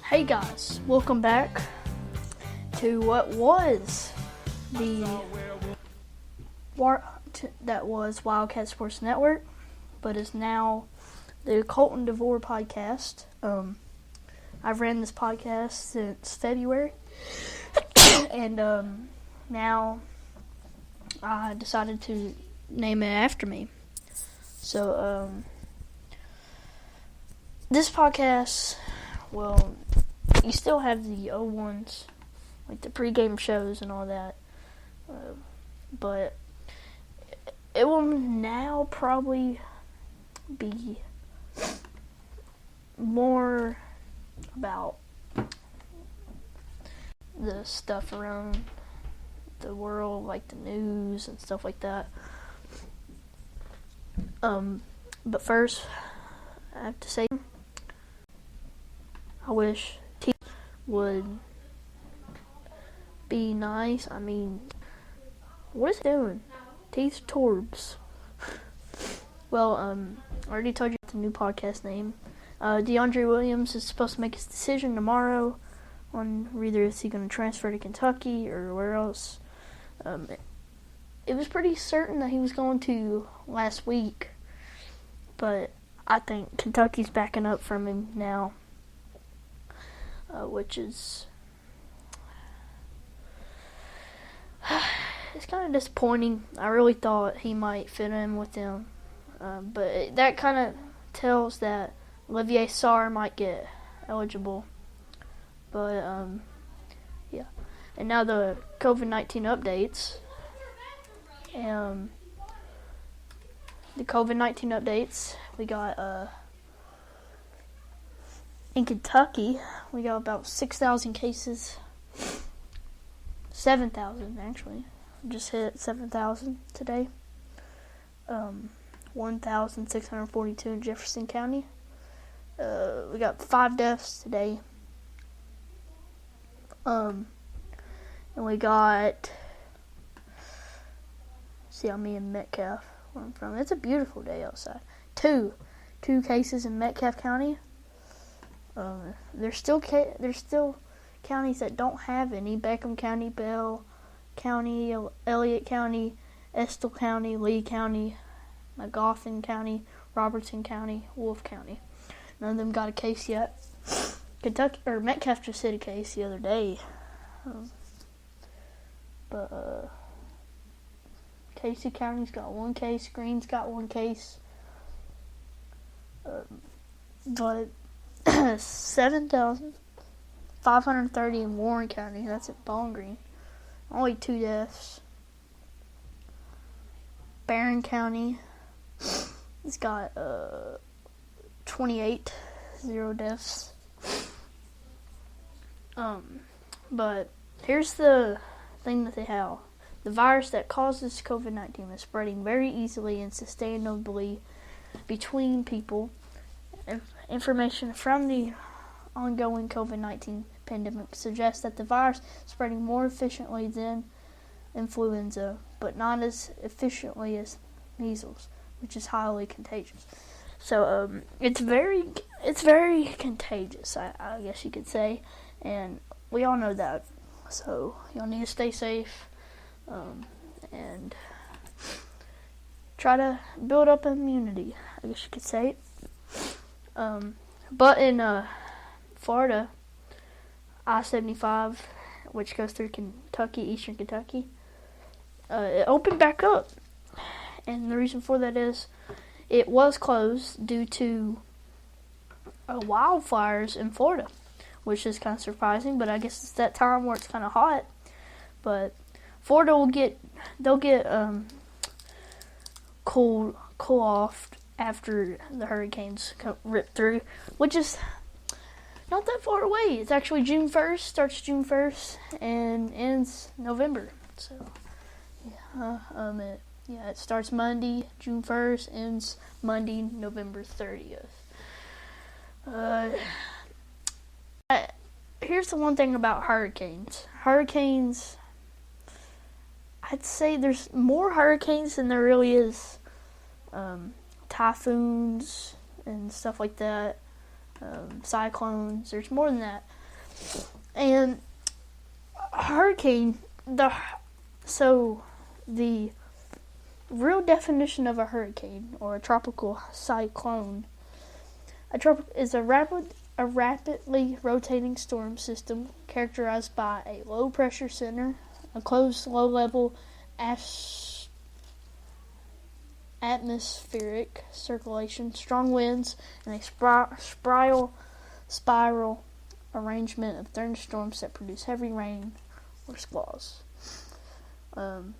Hey guys, welcome back to what was that was Wildcat Sports Network, but is now the Colton Devore podcast. I've ran this podcast since February, and now I decided to name it after me. So this podcast, well, you still have the old ones, like the pregame shows and all that, but it will now probably be more about the stuff around the world, like the news and stuff like that. But first, I have to say, I wish T would be nice. I mean, what is he doing? T's Torbs. Well, I already told you the new podcast name. DeAndre Williams is supposed to make his decision tomorrow on either is he going to transfer to Kentucky or where else. It was pretty certain that he was going to last week, but I think Kentucky's backing up from him now, which is it's kind of disappointing. I really thought he might fit in with them, but that kind of tells that Olivier Sarr might get eligible. But yeah, and now the COVID-19 updates. The COVID-19 updates, we got in Kentucky, we got about 6,000 cases. 7,000 actually. Just hit 7,000 today. 1,642 in Jefferson County. We got 5 deaths today. And we got, see, I'm in Metcalf, where I'm from. It's a beautiful day outside. Two cases in Metcalf County. There's still counties that don't have any. Beckham County, Bell County, Elliott County, Estill County, Lee County, Magoffin County, Robertson County, Wolfe County. None of them got a case yet. Metcalf just hit a case the other day. But Casey County's got 1 case. Green's got 1 case. But 7,530 in Warren County. That's at Bowling Green. Only 2 deaths. Barron County has got 28, 0 deaths. But here's the thing that they have. The virus that causes COVID-19 is spreading very easily and sustainably between people. Information from the ongoing COVID-19 pandemic suggests that the virus is spreading more efficiently than influenza, but not as efficiently as measles, which is highly contagious. So it's very contagious, I guess you could say, and we all know that. So y'all need to stay safe and try to build up immunity, I guess you could say. But in Florida, I-75, which goes through Kentucky, eastern Kentucky, it opened back up. And the reason for that is it was closed due to wildfires in Florida, which is kind of surprising, but I guess it's that time where it's kind of hot. But Florida they'll get cool off after the hurricanes rip through, which is not that far away. It's actually June 1st, starts June 1st and ends November. So it starts Monday, June 1st, ends Monday, November 30th. Here's the one thing about hurricanes. Hurricanes, I'd say there's more hurricanes than there really is typhoons and stuff like that. Cyclones. There's more than that. And hurricane, the real definition of a hurricane or a tropical cyclone, is a rapidly rotating storm system characterized by a low pressure center, a closed low level atmospheric circulation, strong winds, and a spiral arrangement of thunderstorms that produce heavy rain or squalls. And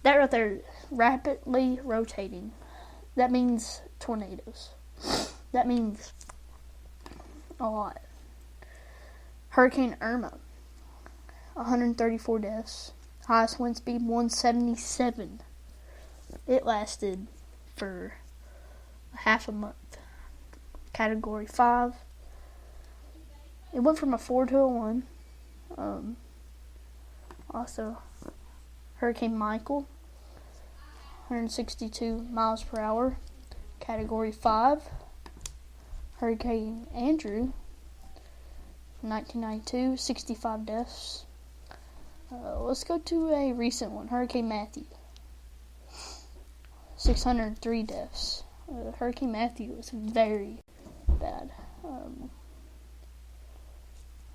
that right there, rapidly rotating, that means tornadoes. That means a lot. Hurricane Irma, 134 deaths, highest wind speed 177. It lasted for half a month. Category 5. It went from a 4 to a 1. Also, Hurricane Michael, 162 miles per hour. Category 5. Hurricane Andrew, 1992, 65 deaths. Let's go to a recent one, Hurricane Matthew, 603 deaths. Hurricane Matthew was very bad.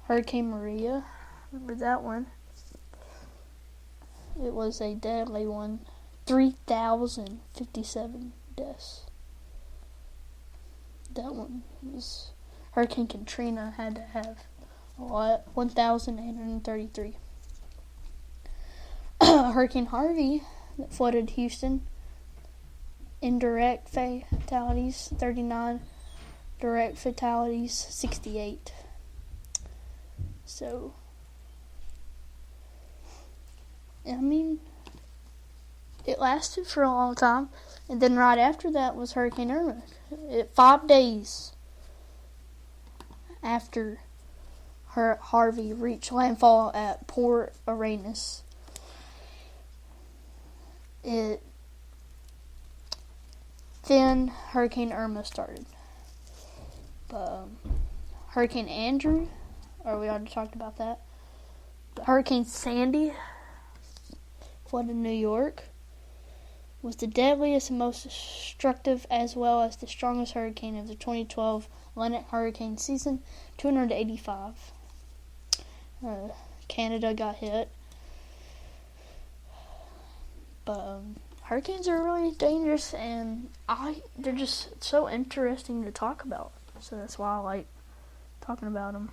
Hurricane Maria, remember that one? It was a deadly one, 3,057 deaths. That one was. Hurricane Katrina had to have a lot, 1,833. Hurricane Harvey that flooded Houston, indirect fatalities 39, direct fatalities 68. So, I mean, it lasted for a long time, and then right after that was Hurricane Irma. 5 days after Harvey reached landfall at Port Aransas, then Hurricane Irma started. Hurricane Andrew, or we already talked about that. Hurricane Sandy flooded New York. Was the deadliest and most destructive, as well as the strongest hurricane of the 2012 Atlantic hurricane season, 285. Canada got hit. But hurricanes are really dangerous, and they're just so interesting to talk about. So that's why I like talking about them.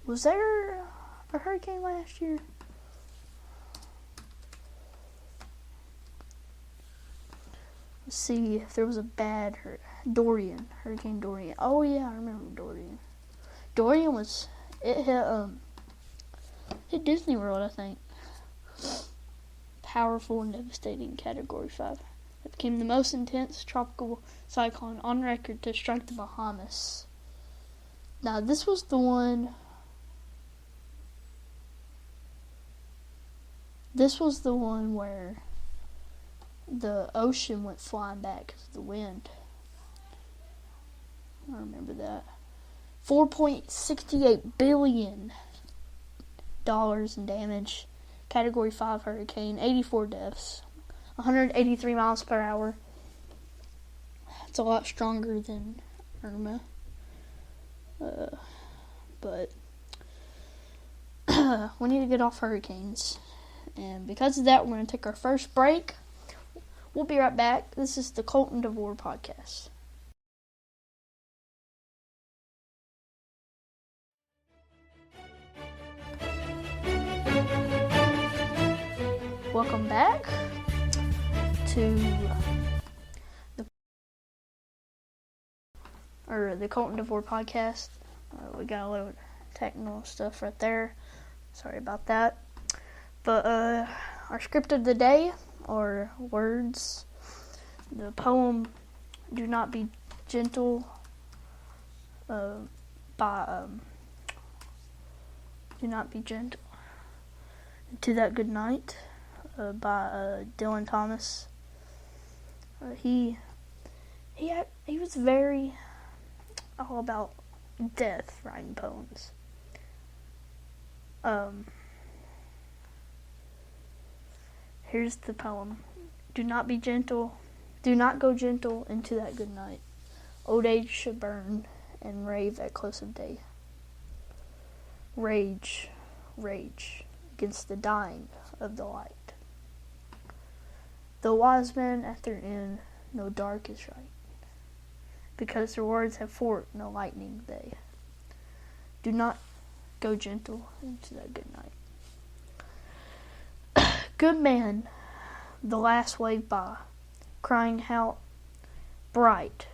Was there a hurricane last year? Let's see if there was a bad Hurricane Dorian. Oh yeah, I remember Dorian. Dorian hit Disney World, I think. Powerful and devastating, Category 5. It became the most intense tropical cyclone on record to strike the Bahamas. Now, this was the one where the ocean went flying back because of the wind. I remember that. $4.68 billion in damage. Category 5 hurricane, 84 deaths, 183 miles per hour. It's a lot stronger than Irma. But we need to get off hurricanes. And because of that, we're going to take our first break. We'll be right back. This is the Colton Devore podcast. Welcome back to the Colton Devore podcast. We got a little technical stuff right there. Sorry about that. But our script of the day are words. The poem "Do Not Be Gentle" by "Do Not Be Gentle to That Good Night" by Dylan Thomas. He he was very all about death, writing poems. Here's the poem. Do not be gentle, do not go gentle into that good night. Old age should burn and rave at close of day. Rage, rage against the dying of the light. The wise men at their end know dark is right, because their words have forked no lightning they. Do not go gentle into that good night. Good man, the last wave by, crying how bright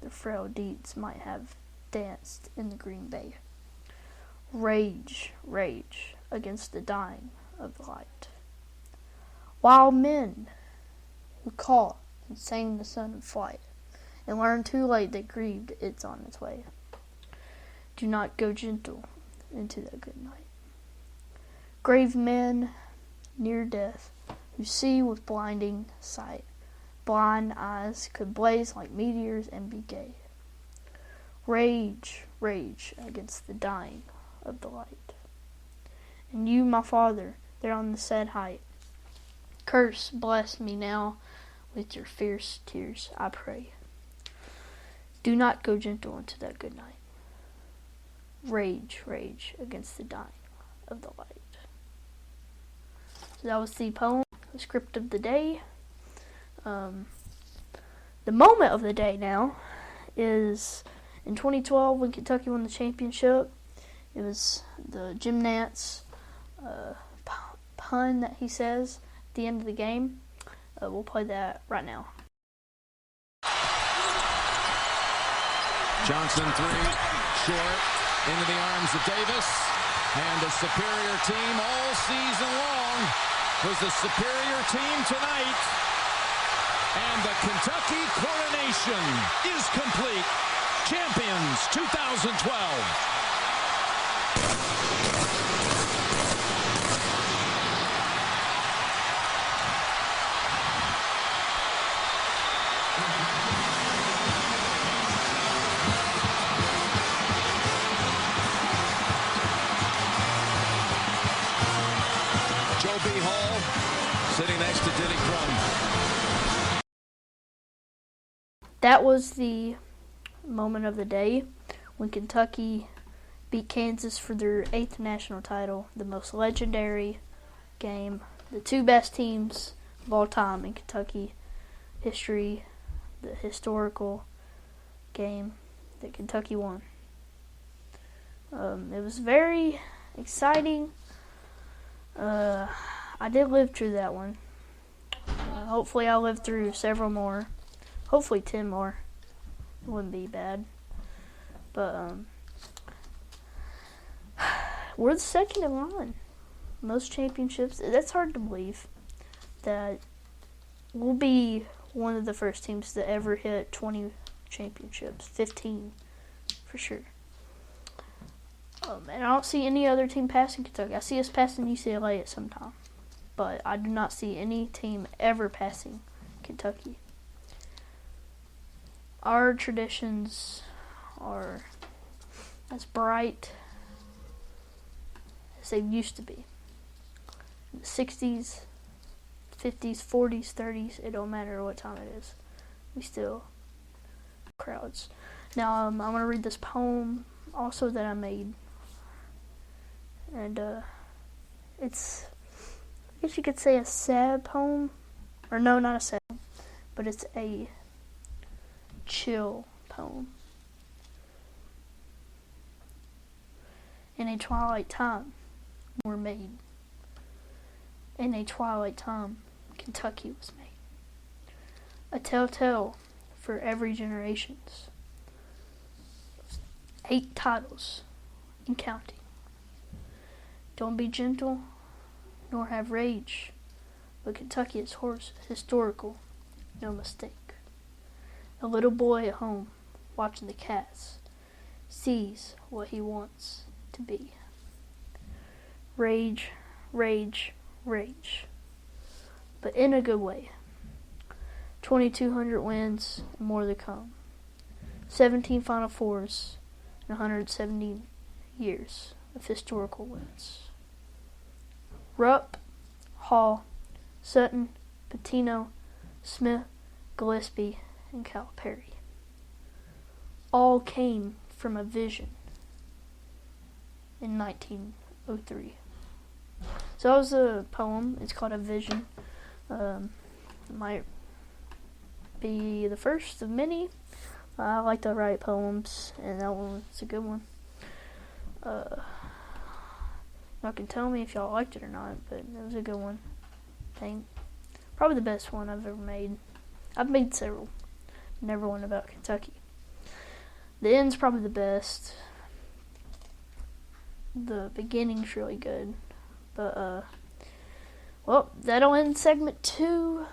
the frail deeds might have danced in the green bay. Rage, rage against the dying of the light. Wild men who caught and sang the sun in flight, and learned too late that grieved it's on its way. Do not go gentle into that good night. Grave men near death, who see with blinding sight, blind eyes could blaze like meteors and be gay. Rage, rage against the dying of the light. And you, my Father, there on the sad height, curse, bless me now with your fierce tears, I pray. Do not go gentle into that good night. Rage, rage against the dying of the light. So that was the poem, the script of the day. The moment of the day now is in 2012 when Kentucky won the championship. It was the Jim Nantz pun that he says at the end of the game. We'll play that right now. Johnson three, short, into the arms of Davis, and the superior team all season long was the superior team tonight, and the Kentucky coronation is complete. Champions 2012. Sitting next to Diddy Crum. That was the moment of the day when Kentucky beat Kansas for their 8th national title, the most legendary game, the two best teams of all time in Kentucky history, the historical game that Kentucky won. It was very exciting. I did live through that one. Hopefully I'll live through several more. Hopefully 10 more. It wouldn't be bad. But we're the second in line. Most championships. That's hard to believe that we'll be one of the first teams to ever hit 20 championships. 15 for sure. And I don't see any other team passing Kentucky. I see us passing UCLA at some time. But I do not see any team ever passing Kentucky. Our traditions are as bright as they used to be. In the 60s, 50s, 40s, 30s, it don't matter what time it is. We still crowds. Now, I'm going to read this poem also that I made. And it's, I guess you could say, a sad poem. Or no, not a sad poem, but it's a chill poem. In a twilight time, were made. In a twilight time, Kentucky was made. A telltale for every generations. 8 titles and counting. Don't be gentle, nor have rage, but Kentucky is historical, no mistake. A little boy at home, watching the cats, sees what he wants to be. Rage, rage, rage, but in a good way. 2,200 wins, and more to come. 17 Final Fours in 170 years of historical wins. Rupp, Hall, Sutton, Patino, Smith, Gillespie, and Calipari. All came from a vision in 1903. So that was a poem. It's called A Vision. It might be the first of many. I like to write poems, and that one was a good one. Y'all can tell me if y'all liked it or not, but it was a good one. I think probably the best one I've ever made. I've made several. Never one about Kentucky. The end's probably the best. The beginning's really good. But, well, that'll end segment 2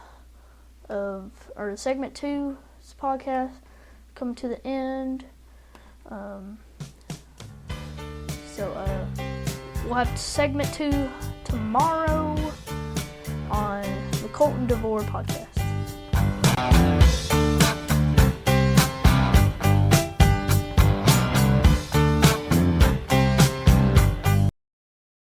segment 2 podcast. Come to the end. We'll have segment 2 tomorrow on the Colton Devore podcast.